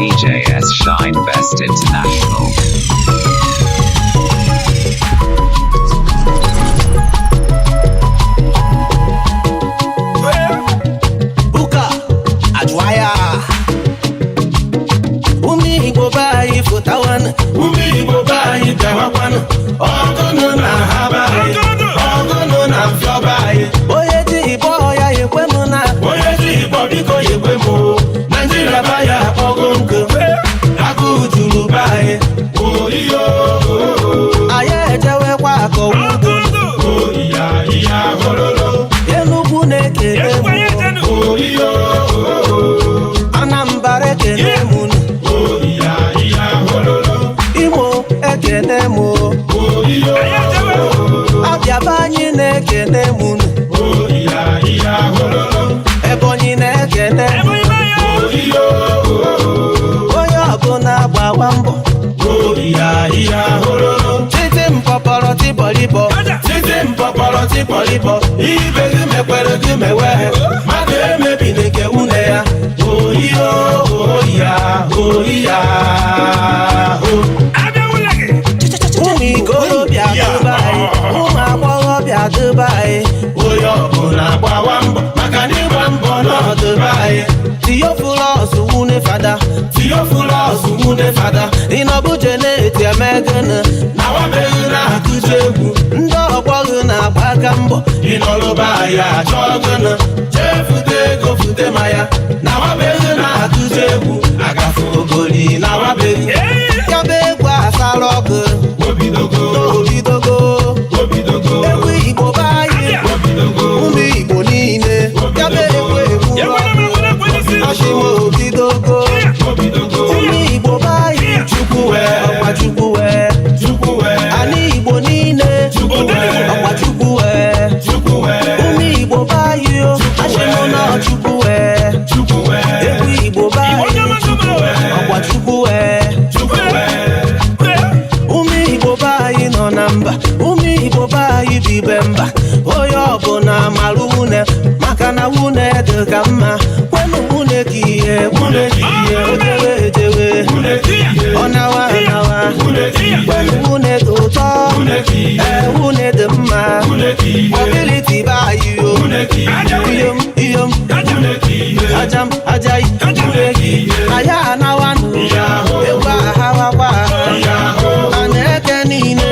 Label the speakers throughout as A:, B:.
A: DJS Shine Best International.
B: Polipo, ibe gume kwere gume we, mage mebi neke une ya. Oh iya, oh iya. Umi golo bia Dubai, uma kworo bia Dubai. Oyo bona kwa wambo, makani wambo no Dubai. Theophilus une fada, Theophilus une fada. Inobuje ne tia megana, na wabena kujebu. Na bagambo inoloba ya chogana chefute go fute maya na wabege na tujebu agafu ogoli na wabege ya begwa asalogo obidogo ewe Igbo bayi umi Igbo niile ya begwa ewu ashimo obidogo umi Igbo bayi chukwuwe ọkwa chukwuwe ani Igbo niile Bemba oyo bona malune makana wune de kama kwenu wune kiye jewe onawa kwenu wune toto wune de ma ability ba you iyom ajam ajai aya na wanu ewa hawa kwa aneke nine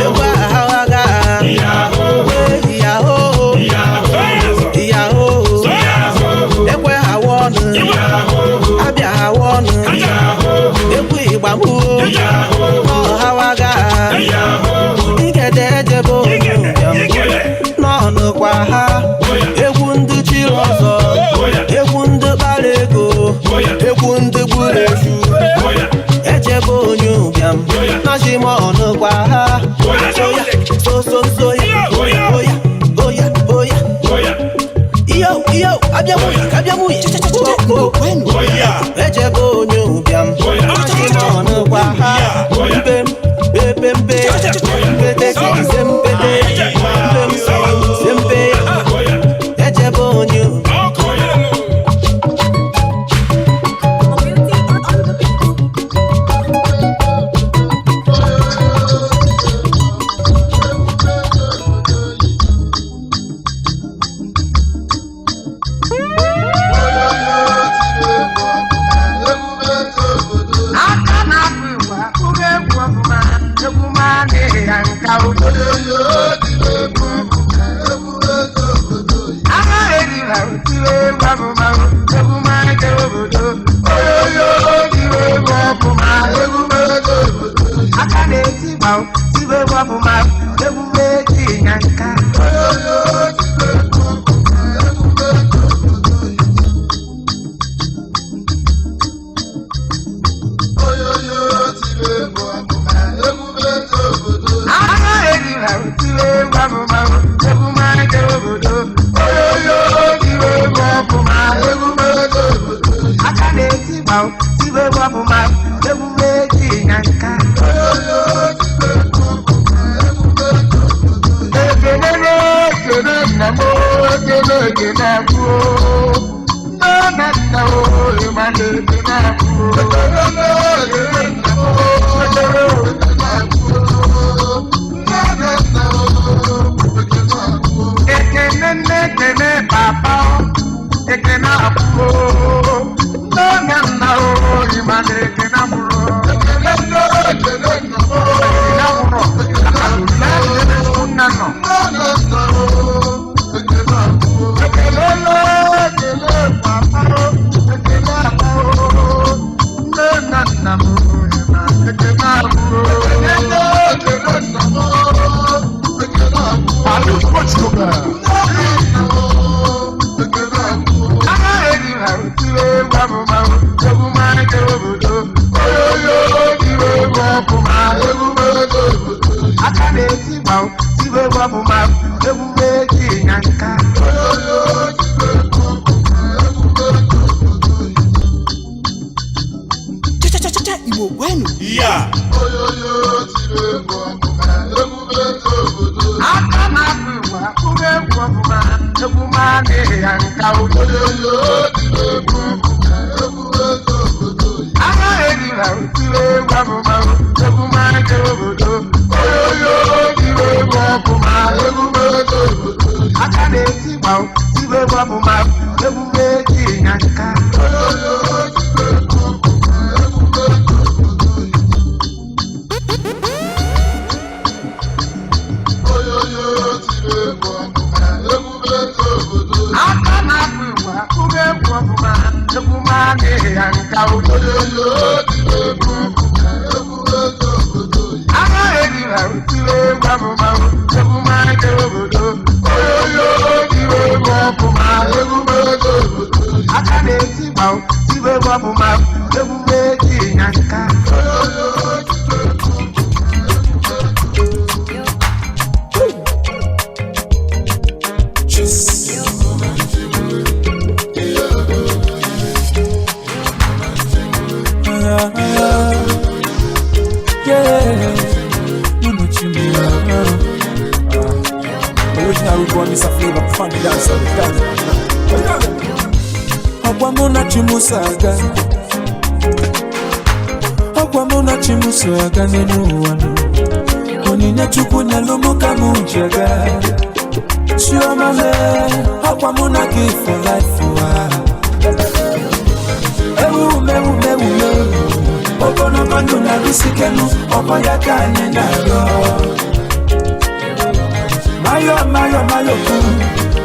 B: ewa hawa ga ekwe hawonu abia hawonu ekwe igbamu no hawaga igede ejebo no kwa ha egwu ndị chiri ọzọ egwu ndị bara ego egwu ndị gburu eju ejebe onye ụbịam na shimon kwa ha so Yo, abbiamo ejebe onye ụbịam achịmọnụ gwa ha mbe ejebe onye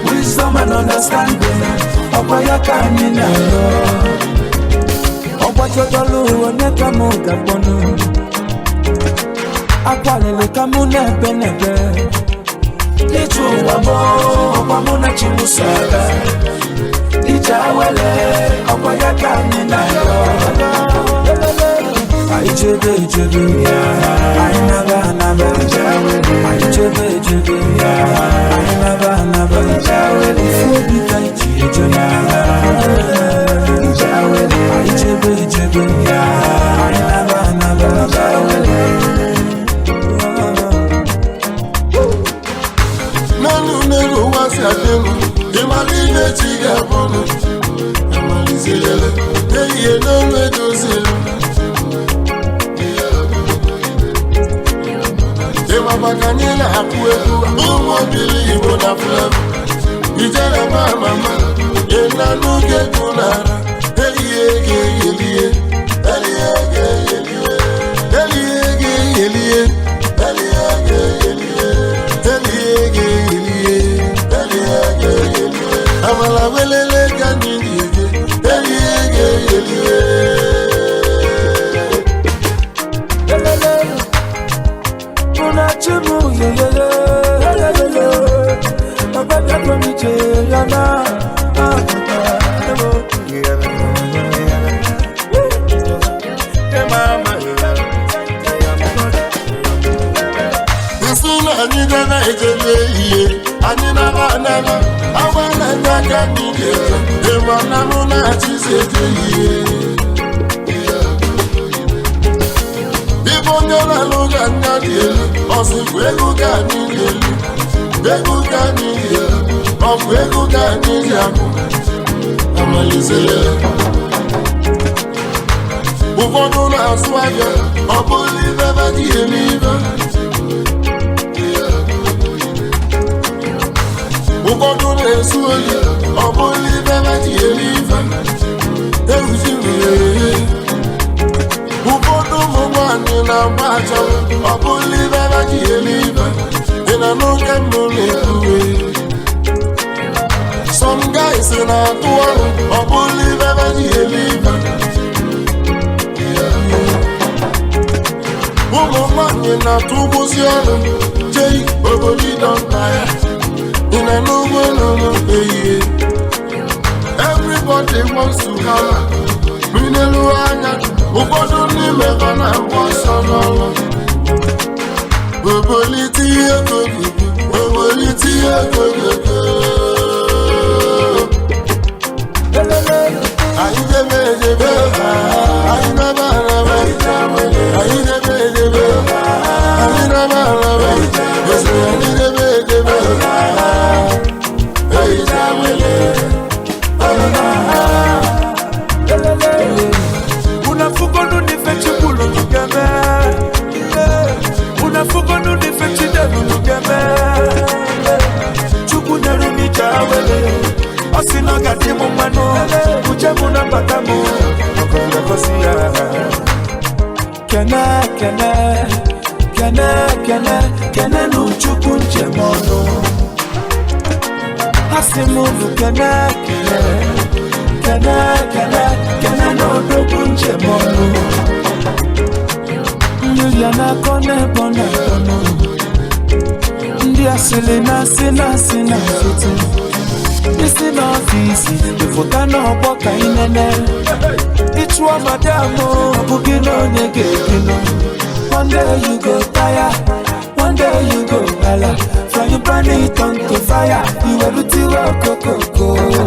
C: Wisdom and understanding. Ọgbachọtọlụ onye ka mụ ga-akpọnụ akwalele ka mụ na-ebe n'ebe ịtụ ụwa mụ ọkwa mụ na chi mụ so aga ije awele ọkwa ya ka anyị na-ayọ anyị chebe echebe anyị naba anaba anyị chebe echebe anyị naba anaba ofu obi ka iji eje n'agha I chebe chebe ya I naba
D: Nanu nenu wasi ademu Imalive chiga bono Amalizilele Eye nonwe dozile Ema bakanyela hakuweku Umo bili Igbo na flevo Ijele mama Enanu ke kunara Amala welele kanini
C: Unachimu yeyele Papa yako miche yana
D: Anyị gana ejele ihe anyị na-anaba agwa na ndị aka anyị ga-eje ịma na mụ na-achịzi eje ihe ịbụ onye na-alụ ga anya dị elu ọsịkwa ego ka anyị ga-elu ego ka anyị ga-elu ọbụ ego ka anyị ji akụ amalizele. Ụfọdụ na-asụ ahịa, ọ bụrụ ibe ba dị eme ibe. Ụfọdụ na-esu oyi, ọ bụrụ ibe ba dị eme ibe. Ewuzi mmiri. Ụfọdụ ụmụ nwanyị na-agba achara, ọ bụrụ ibe ba dị eme ibe. Ị na n'oge mbụ na-ekwuwe. Some guys na-atụ ọrụ, ọ bụrụ ibe ba dị eme ibe. Ụmụ nwanyị na-atụ ụgbọzi ọrụ, jei obodo dọnta ya. Ị na n'ugbo n'ụlọ ehihie. Everybody wants to have minelu anya. Ụfọdụ n'ime ha na-agba ọsọ n'ọrụ. Obolite ihe kogogo, obolite ihe kogogo. Anyị debe edebe, anyị naba araba. Anyị debe edebe, anyị naba araba. Ezi anyị debe edebe. Eyi jawele.
C: Unafugonu ni fechi bulu nugeme. Unafugonu ni fechi delu nugeme. Chuku nyeru ni jawele. Osino gadi mumano. Ujemu na batamu. Okole kosia. Kene nu chuku njemono. Hasimu kene no dogu njemono. Nyuliana kone bona kono. Ndi asili na sina fiti. Isi na ofisi, ifuta na oboka inene. Ichwa madamu, abugino nyegekino. One day you go tire, one day you go gala. From you burn it on to fire, you will do go.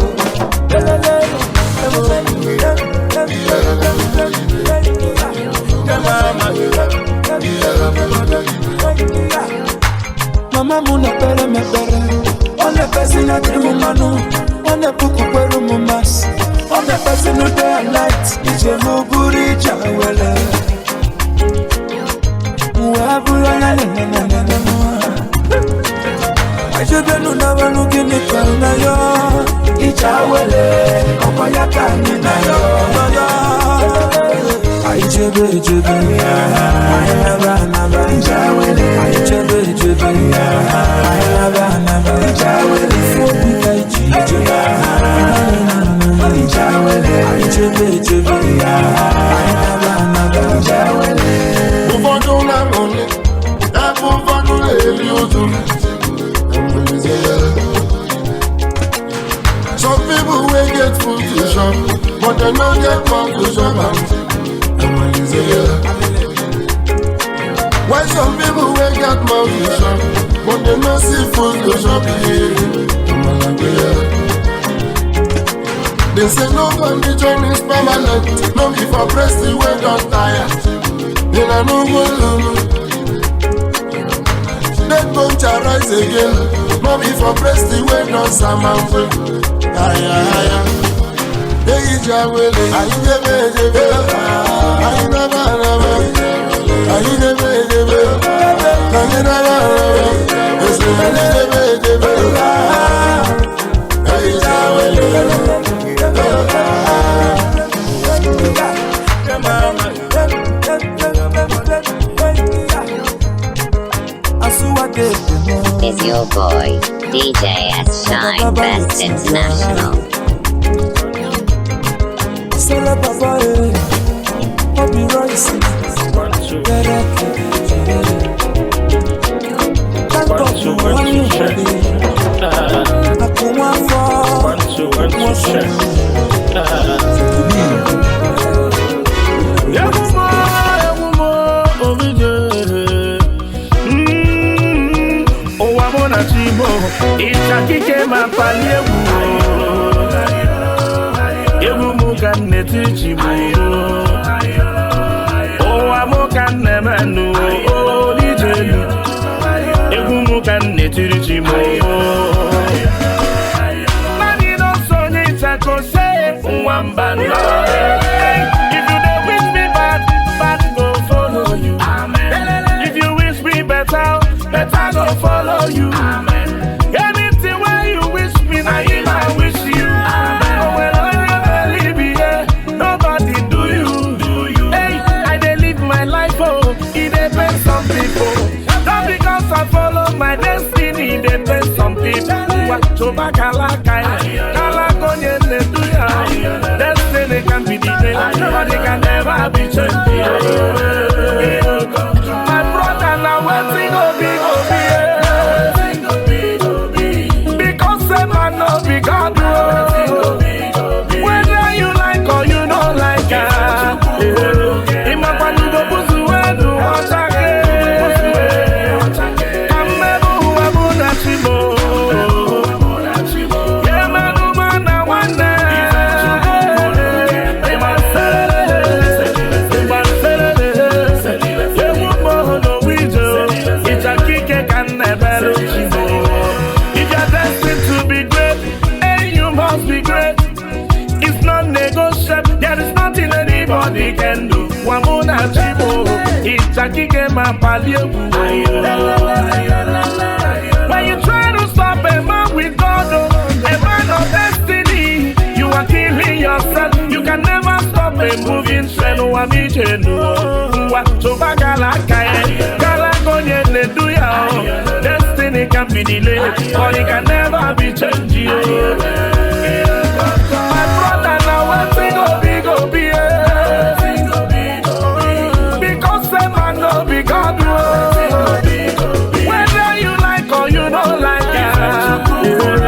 C: Mama muna pere me pere. On the person at the mumano, on the puku peru mumas. On the person no day and night, it's a muburi jawele. Uabula I should be no never looking at yo. Ijawele, Omayaka na yo. I jebe, I never, Ijawele. I jebe, I never, Ijawele. Ijawele, I jebe, I never, Ijawele.
D: Ụfọdụ na-amụnye, ebe ụfọdụ na-eri ụjụ. Some people wey get food to chop, but they no get mouth to chop am. Why some people wey get mouth to chop, but they no see food to chop? They say no condition is permanent, no be for breast wey don tire. In a no go lulu, dead bone shall rise again. No be for breast wey don samampe. Aya, eyi jawele. Ayi debe, ayi naba. Ayi debe, ayi naba. Esi ayi debe. Ayi jawele.
E: Is your boy, DJ S Shine Best International.
F: Ichakike mapali egwu muka netichi mu owa muka nemenu o dijelu egwu muka netichi mu mani no sonye itakose one band. If you don't wish me bad, bad go follow you. Amen. If you wish me better, better go follow you. Amen. Anything where you wish me, now I wish you. Amen. Oh, when I never leave here, nobody do you. Hey, I dey live my life, oh, it depends on people. Not because I follow my destiny, it depends on people. Choba kala destiny can be delayed, but it can never be changed. My brother, now waiting go be. Because say man no be God. Whether you like or you don't like it. Anybody can do. Wamuna chibo, it's a kick in my palio. When you try to stop a man with God, a man of destiny, you are killing yourself. You can never stop a moving train. Destiny can be delayed, but it can never be changed. My brother, now what's it go be? God, whether you like or you don't like it.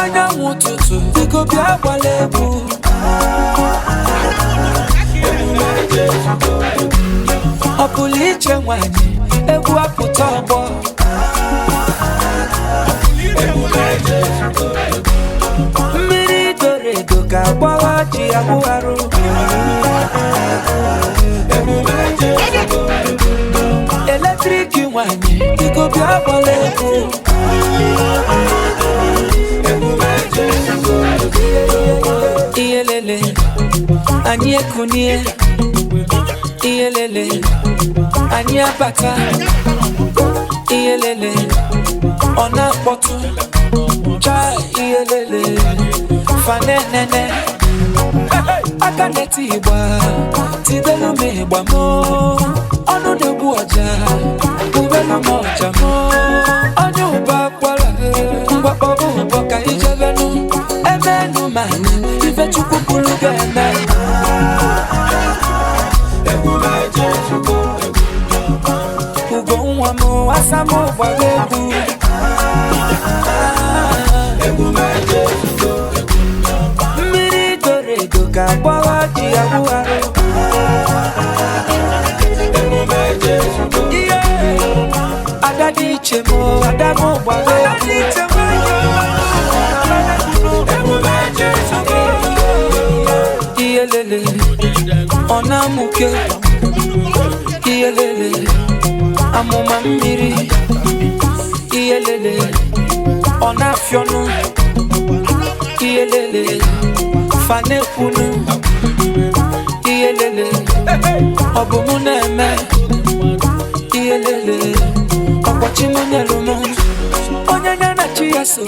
C: Anyanwụ ụtụtụ ego bịa gbala egwu ọ pụrụ iche nwanyị egwu apụta ọgbọ mmiri doro edo ka gbagha ji agbụgharụ eletrik nwanyị ego bịa gbala egwu iyelele anyị ekunie iyelele anyị abata iyelele ọ na-akpọtụ cha iyelele fanenene aka neti igba tidelu m igba mo ọnụ na-egbu ọja ubelu m ọja mo onye ụba kwara mgbakpọbụ ụbọ ka ijebenu emenu mana ife chukwu kwuru ga-eme ugo nwa m asa m gbara egwu Onamuke iyelele amuma mmiri iyelele onafionu iyelele fanekunu iyelele obumuneme iyelele okwachimunyelumu onyanya na chiyaso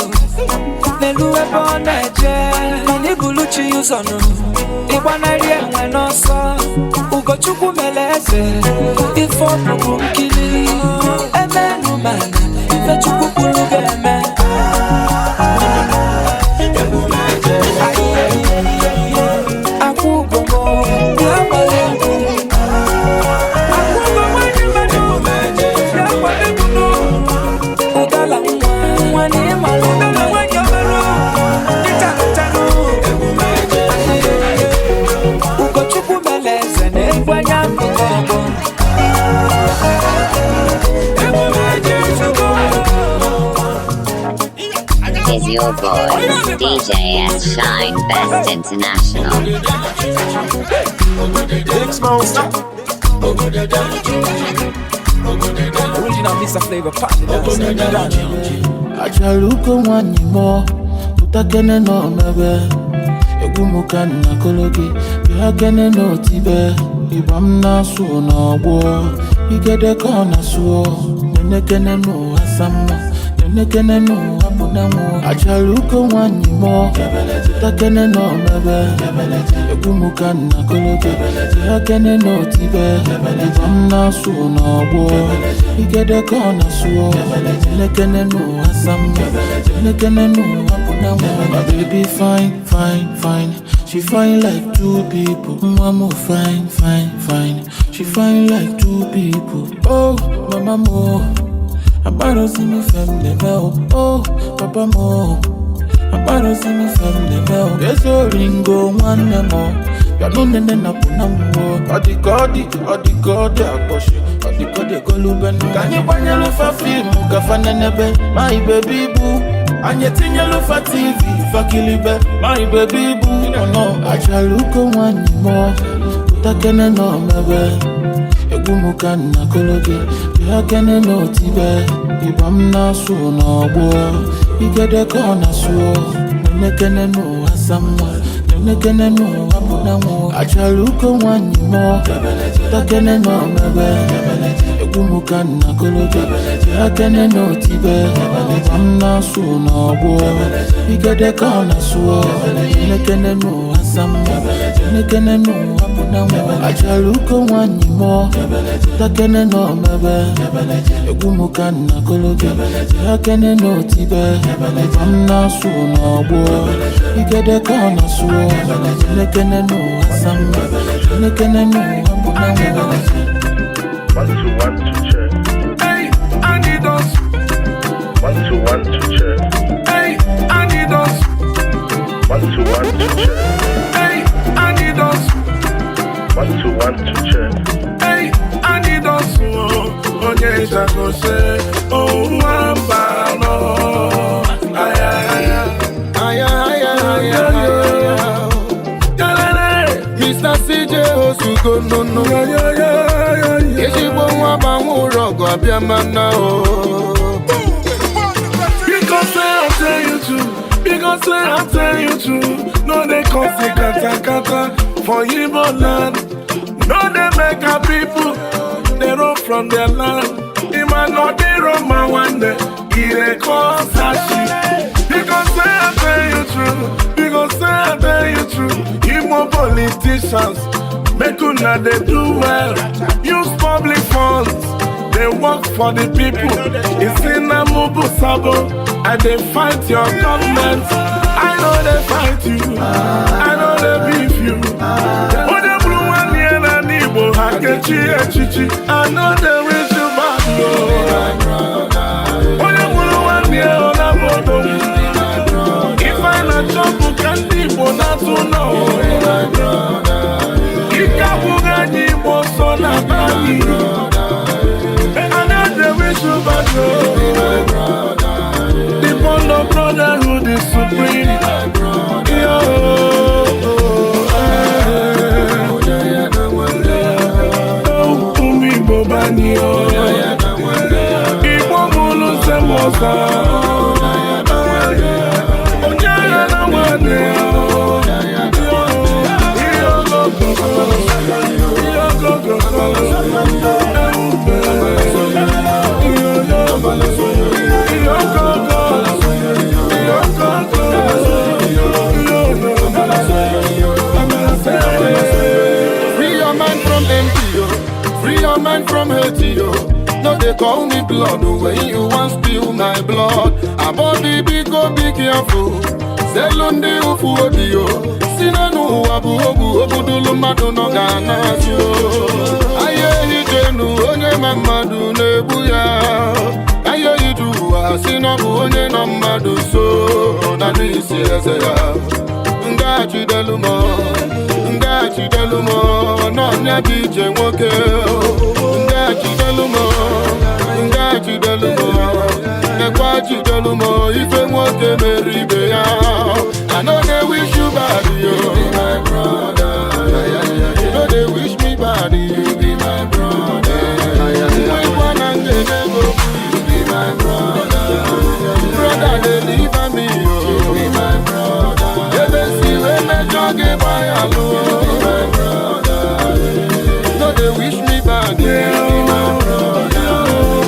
C: nelu ebe ọ na-eje mana ibuluchi ụzọnụ ịgbanarị enwe n'ọsọ Ugochukwu mere eze ife ọbụbụ nkili emenu mana ife Chukwu kwuru ga-eme akwụ ụgwọ bịa gbara egwu ụdala nwa na ịmara Ugochukwu mere eze na-egwu anya mbụkọbụ
E: Is your boy, DJ S Shine Best International.
C: Original Mr. Flavor Party Dance.
B: Achaluko wanimo utakene no mebe egumuka na kologi bihakene no tibe ibam na su na ogbo igede ka na su nenekene no asama nenekene no abunamu achaluko wanimo utakene no mebe egumuka na kologi bihakene no tibe ibam na su na ogbo igede ka na su nenekene no asama nenekene no abunamu my baby fine fine fine she fine like two people mama fine fine fine she fine like two people oh mama mo abaro see me family bell oh papa mo abaro see me family bell eso ringo one more ya no nene na punambo odikodi akoshe odikodi golubenu kanyi kwanyelo fa film kafana nebe my baby boo Anyetinye lufa TV fakilibe my baby boo no achaluko wanimo utakene no mebe egumuka na kologe bihakene no tibe ibam na su na ogbo igede ka na su nenekene no asamwa nenekene no abunamu achaluko wanimo utakene no mebe egumuka na kologe bihakene no tibe ibam na su na ogbo igede ka na su nenekene no asamwa nenekene no abunamu achaluko wanimo utakene no mebe egumuka na kologe bihakene no tibe ibam na su na ogbo igede ka na su nenekene no asamwa nenekene no abunamu
F: 1 2 1 to check. Hey, I need us. 1 2 1 to check. Hey, I need us. 1 2 1 to check. Hey, I need us. 1 2 1 to check. Hey, I need us. Oh, yes, I go say. Oh, no. Ay, ay, ay, ay, ay, ay, ay, ay. Mr. CJ Osugo no. Yeshibo wabangu rogo abiamana o. Because I tell you to. Because I tell you to. No they coffee kata for Igbo land. No they make our people. They run from their land. It might not be Roma one day. It cause Sashi. Because I tell you true. Because I tell you true. Igbo politicians. Make una they do well. Use public funds. They work for the people. It's in a Mubu Sabo. And they fight your government. I know they fight you. I know they beef you. Oh, the blue one here and Igbo. Hakechi echichi. I know they wish you bad. Oh, the blue one here on a bodo. If I not jump, can Igbo not to know. The bond of brotherhood is supreme. Igbo bani Igbo mulu se mosa Onyaya na mwane
D: Free your man from empty, free your man from hate, yo. No, they call me blood when you want spill my blood. About the big go be careful. Zelonde ufu odio. Sinanu abu obu dulu madu no gana yo. Aye hijenu onye mamadu nebuya. Aye hiduwa sinobu onye no madu so. Nanu isi eze ya. Ngachi delumo. Ngachi delumo. Nonya bije nwoke. Ngachi delumo. Ngachi delumo. Nekwachi delumo. Ife nwoke meribe ya. I know they wish you bad, you be my brother. You know they wish me bad, you be my brother. You be my brother. Brother, they leave me, you be my brother. You be see when me jogge by alone, you be my brother. You know they wish me bad, you be my brother.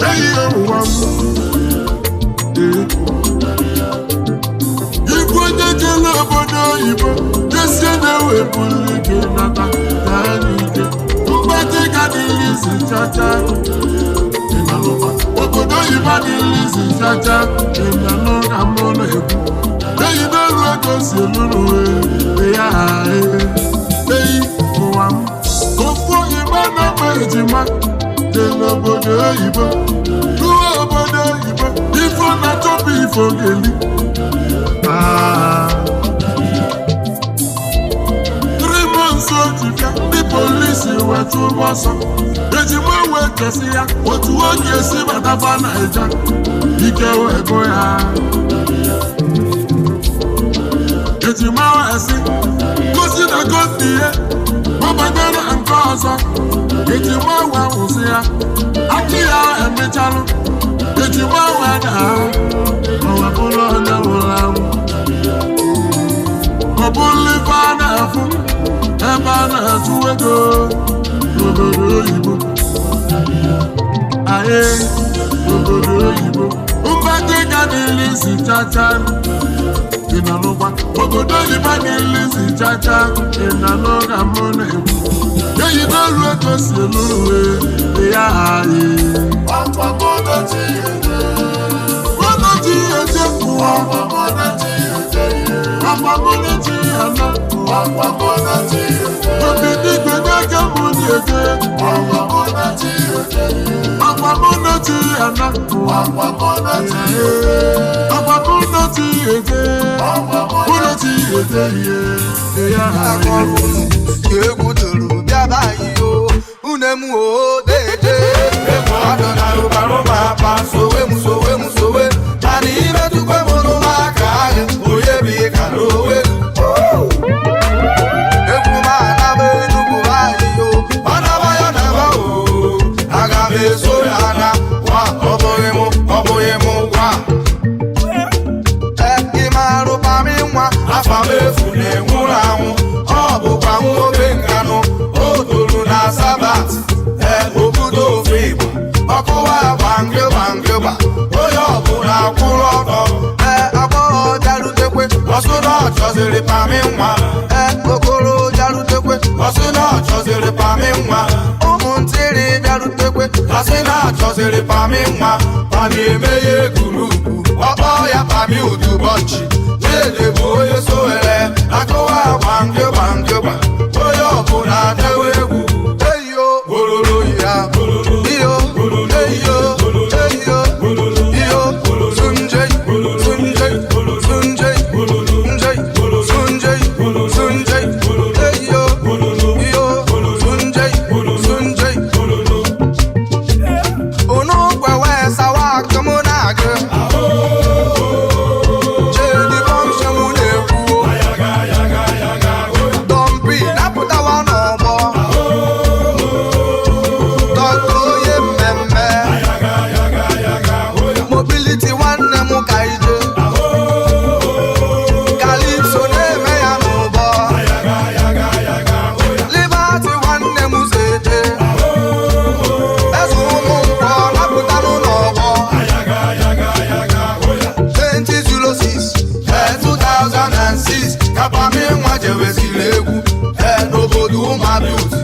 D: eyi ụwa m igwe onye jele obodo oyibo jesie na-ewepụrụ ike nata gaa n'ike mgbatị ga dịrị isi chacha obodo oyibo adịrị isi chacha ịnanụ ka mụ na-ekwu eyi n'elu ego si eluru ya eyi ụwa m ofu oyibo na-agba ejima dị n'obodo oyibo ruo obodo oyibo ifo na-achọpụ ifo geli 3 months ojibịa ndị polisi wetu ọsọ ejima wee kesi ya otu oge esi bataba Naija ike wee go ya ejima wee si gosi na gosi ihe gbabagara nke ọzọ ejima wee kwụsị ya aka ya emechalụ ejima wee daa ọwepụrụ onye nwụrụ anwụ ọ bụrụ ife a na-afụ ebe a na-achụ ego n'obodo oyibo anyị n'obodo oyibo mgbadị ga n'ili si chacha dị na n'ụgba obodo oyibo n'ili si chacha dị na n'ụga mụ na-ekwu eyi n'olu ego si eluru dị ya anyị
G: egwu toro bịaba anyị o une m o deje egwu ọdụ na rụbarụba apa sowe m mana imetụkwe m n'ụmụaka anyị onye bụ ịka n'owe egwu m anaba enugwu anyị o manaba ya naba o aga m eso ya na wa ọ bụghị m gwa ịmarụba m nwa afa m efu na-enwụrụ anwụ ọ bụkwa nwoke nkanụ o toro na sabat obodo ofe Igbo ọkụwa gbangịgba onye ọbụla kwụrụ ọtọ agbọghọ bịarutekwe ọsụ na ọ chọziri pami nwa okoro bịarutekwe ọsụ na ọ chọziri pami nwa ụmụntịrị bịarutekwe ọsị na ọ chọziri pami nwa pami emeghe gurupu ọkpọ ya pami udubọnchi dede bụ onye sowere akụwa gbangịgba onye ọbụla na-ewe egwu eyo gororo ya iyo eyo iyo sunjay eyo iyo sunjay unu gwewe sawa akụmụ na-agụ jedi bọmshem na-ekwu dọmpi napụtawa n'ọgbọ dọkta onye mmemme mobility nwanne m ka ije kalipso na-eme ya n'ụbọ liberty nwanne m zete eze ụmụ nkwọ napụtanụ n'ọgbọ 2006 2006 kapami nwa jeweziri egwu n'obodo ụmụabiuti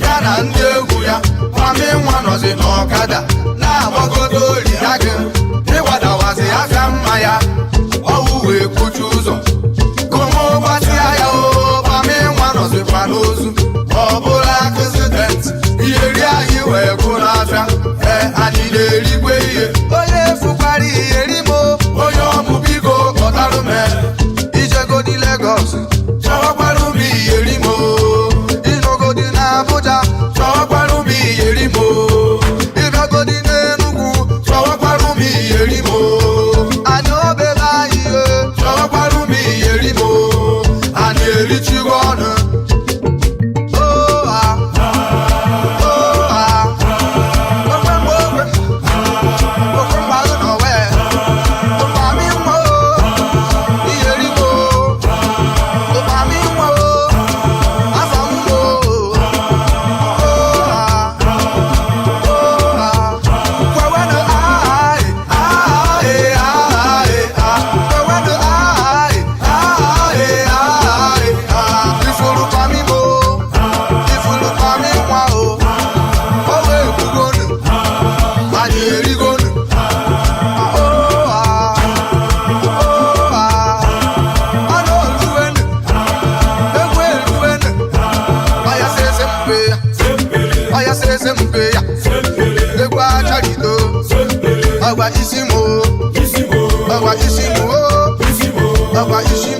G: ya na ndị egwu ya pami nwa nọzi n'ọkada na-agbagodo ori ya gị ịgbadawazi afịa mma ya ọwụ wee kpuchi ụzọ komo gbatịa ya o pami nwa nọzikwa n'ozu ọ bụla aksident iyeri anyị wee gwụ n'afịa anyị na-erigwe ihe onye fukwara iyeri mo onye ọmụ biko kpọtarụ m ijegodi Lagos chọwakwara m iyeri mo ịnọgodi na Abuja chọwakwara m iyeri mo ịbịagodi n'Enugu chọwakwara m iyeri mo anyị obere anyị chọwakwara m iyeri mo anyị erichigo ọnụ Ọgwa isi m o. Ọgwa isi m o. Ọgwa isi m